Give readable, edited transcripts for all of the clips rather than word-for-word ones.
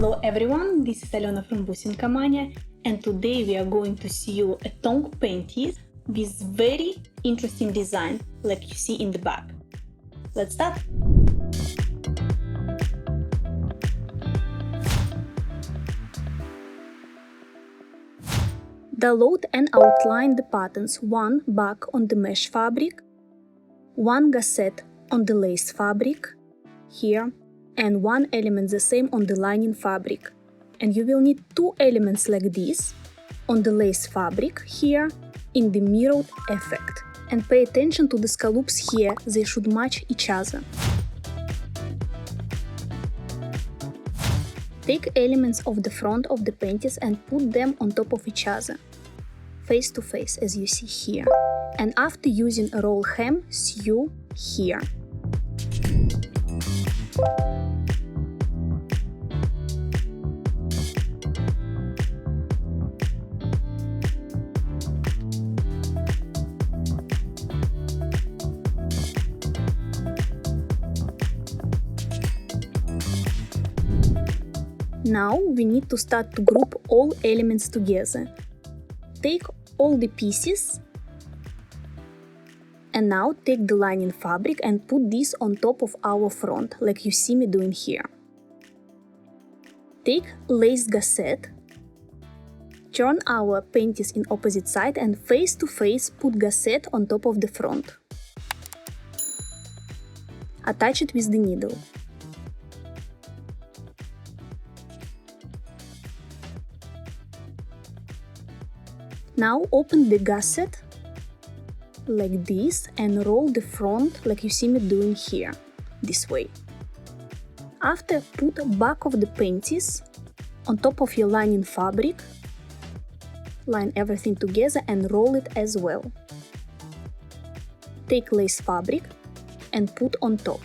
Hello everyone, this is Alyona from BusinkaMania, and today we are going to sew a Thong Panties with very interesting design like you see in the back. Let's start! Download and outline the patterns, one back on the mesh fabric, one gusset on the lace fabric, here, and one element the same on the lining fabric. And you will need two elements like this on the lace fabric here in the mirrored effect. And pay attention to the scallops here, they should match each other. Take elements of the front of the panties and put them on top of each other, face to face as you see here. And after using a roll hem, sew here. Now we need to start to group all elements together. Take all the pieces and now take the lining fabric and put this on top of our front, like you see me doing here. Take lace gusset, turn our panties in opposite side and face to face put gusset on top of the front. Attach it with the needle. Now open the gusset like this and roll the front like you see me doing here, this way. After, put back of the panties on top of your lining fabric, line everything together and roll it as well. Take lace fabric and put on top.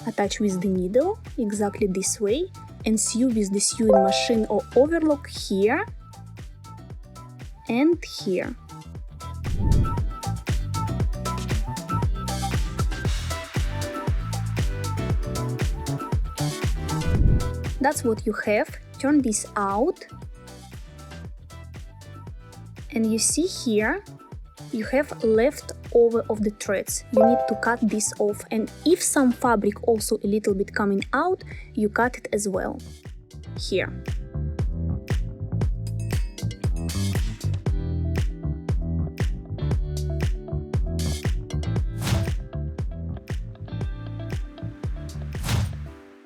Attach with the needle exactly this way and sew with the sewing machine or overlock here and here. That's what you have. Turn this out and you see here you have leftover of the threads. You need to cut this off, and if some fabric also a little bit coming out, you cut it as well here.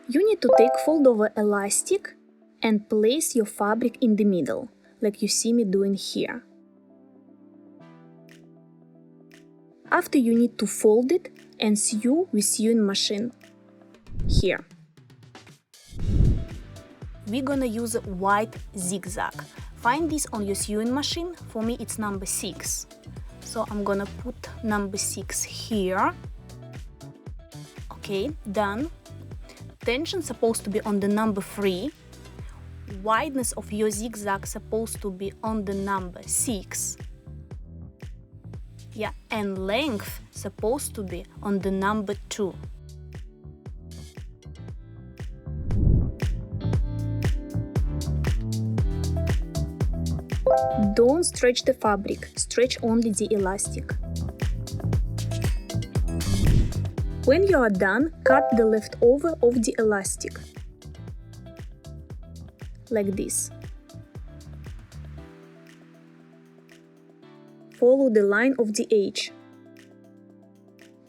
You need to take fold over elastic and place your fabric in the middle, like you see me doing here. After, you need to fold it and sew with sewing machine here. We're gonna use a white zigzag. Find this on your sewing machine. For me it's number 6. So I'm gonna put number 6 here. Okay, done. Tension supposed to be on the number 3. Wideness of your zigzag supposed to be on the number 6. Yeah, and length supposed to be on the number 2. Don't stretch the fabric, stretch only the elastic. When you are done, cut the leftover of the elastic, like this. Follow the line of the edge.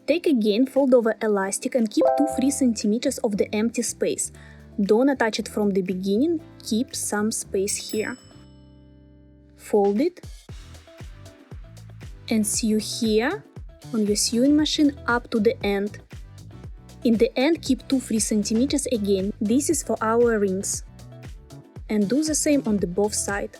Take again fold over elastic and keep 2-3 cm of the empty space. Don't attach it from the beginning, keep some space here. Fold it and sew here on your sewing machine up to the end. In the end, keep 2-3 cm again. This is for our rings. And do the same on the both sides.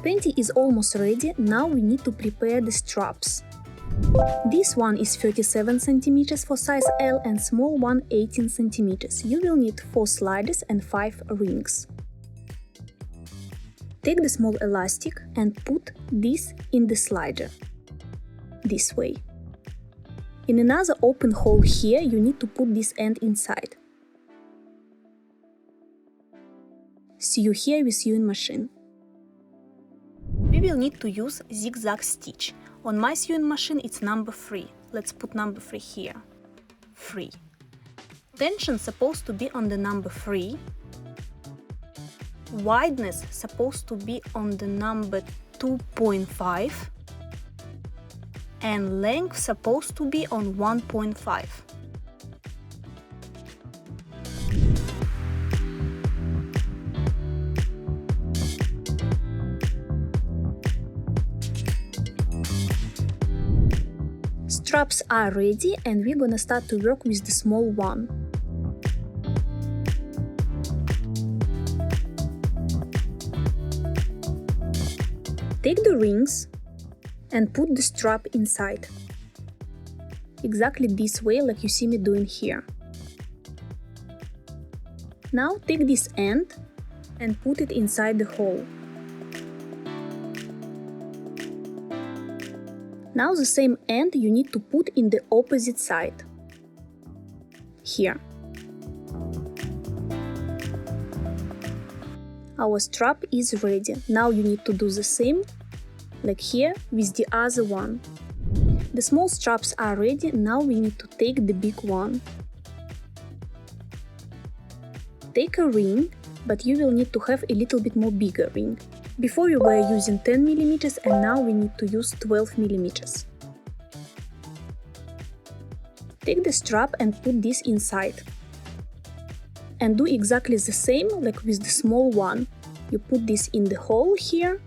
Panty is almost ready, now we need to prepare the straps. This one is 37 cm for size L and small one 18 cm. You will need 4 sliders and 5 rings. Take the small elastic and put this in the slider. This way. In another open hole here you need to put this end inside. Sew here with sewing machine. We will need to use zigzag stitch. On my sewing machine it's number 3. Let's put number 3 here. 3. Tension supposed to be on the number 3. Wideness supposed to be on the number 2.5. And length supposed to be on 1.5. Straps are ready and we're gonna start to work with the small one. Take the rings and put the strap inside. Exactly this way, like you see me doing here. Now take this end and put it inside the hole. Now the same end you need to put in the opposite side. Here. Our strap is ready. Now you need to do the same, like here, with the other one. The small straps are ready, now we need to take the big one. Take a ring, but you will need to have a little bit more bigger ring. Before we were using 10 mm and now we need to use 12 mm. Take the strap and put this inside. And do exactly the same like with the small one. You put this in the hole here,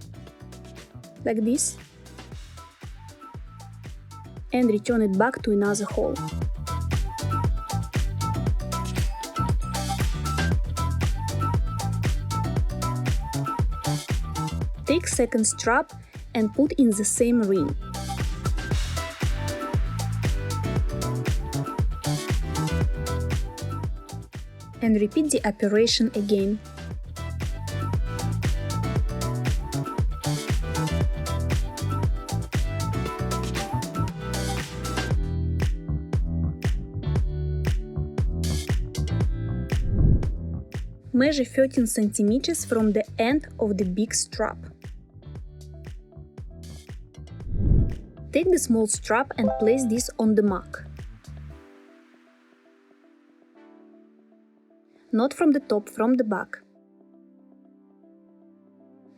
like this, and return it back to another hole. Take second strap and put in the same ring. And repeat the operation again. Measure 13 cm from the end of the big strap. Take the small strap and place this on the mark. Not from the top, from the back.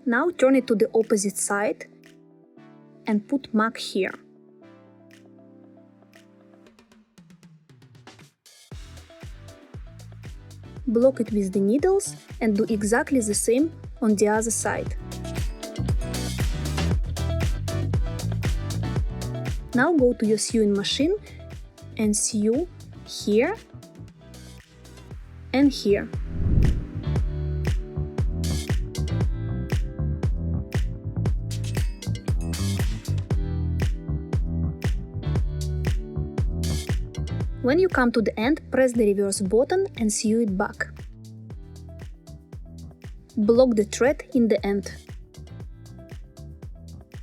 Now turn it to the opposite side and put mark here. Block it with the needles and do exactly the same on the other side. Now go to your sewing machine and sew here and here. When you come to the end, press the reverse button and sew it back. Block the thread in the end.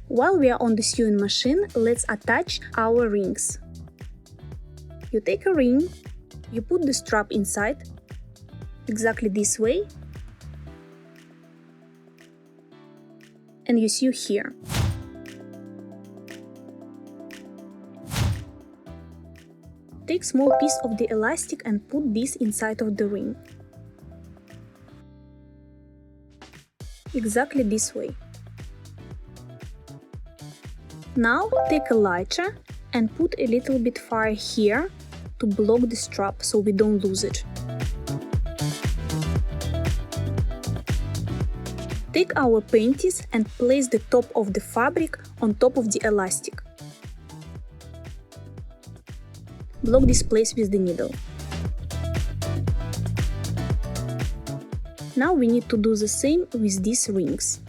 While we are on the sewing machine, let's attach our rings. You take a ring, you put the strap inside, exactly this way, and you sew here. Take small piece of the elastic and put this inside of the ring. Exactly this way. Now take a lighter and put a little bit fire here to block the strap so we don't lose it. Take our panties and place the top of the fabric on top of the elastic. Block this place with the needle. Now we need to do the same with these rings.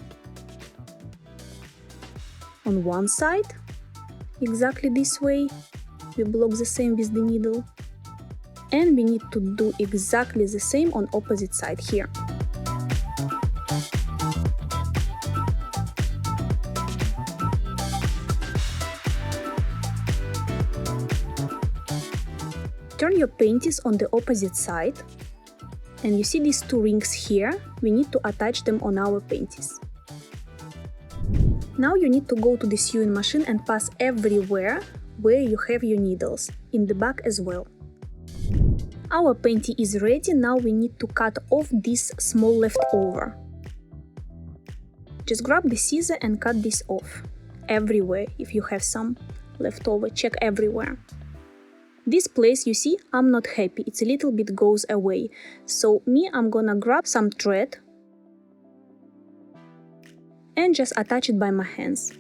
on one side, exactly this way. We block the same with the needle. And we need to do exactly the same on opposite side here. Turn your panties on the opposite side, and you see these two rings here. We need to attach them on our panties. Now you need to go to the sewing machine and pass everywhere where you have your needles, in the back as well. Our panty is ready. Now we need to cut off this small leftover. Just grab the scissor and cut this off everywhere. If you have some leftover, check everywhere. This place, you see, I'm not happy, it's a little bit goes away. So I'm gonna grab some thread and just attach it by my hands.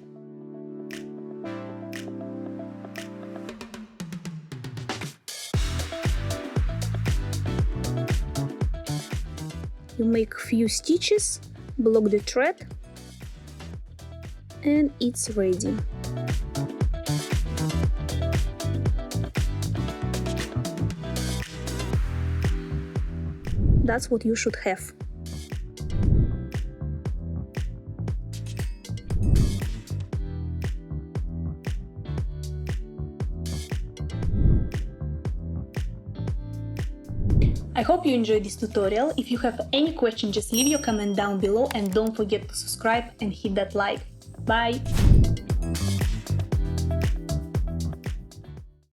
You make few stitches, block the thread, and it's ready. That's what you should have. I hope you enjoyed this tutorial. If you have any question, just leave your comment down below and don't forget to subscribe and hit that like. Bye!